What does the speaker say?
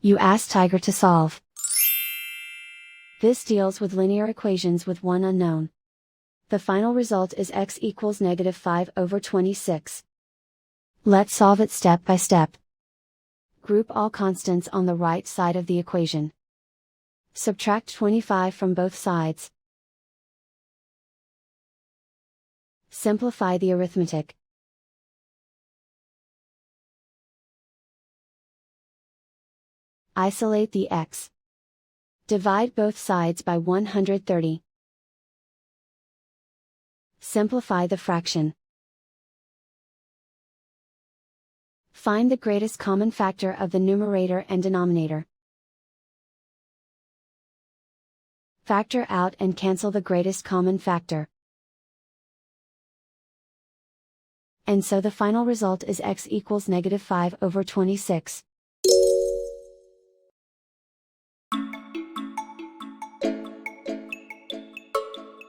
You ask Tiger to solve. This deals with linear equations with one unknown. The final result is x equals -5/26. Let's solve it step by step. Group all constants on the right side of the equation. Subtract 25 from both sides. Simplify the arithmetic. Isolate the x. Divide both sides by 130. Simplify the fraction. Find the greatest common factor of the numerator and denominator. Factor out and cancel the greatest common factor. And so the final result is x equals -5/26.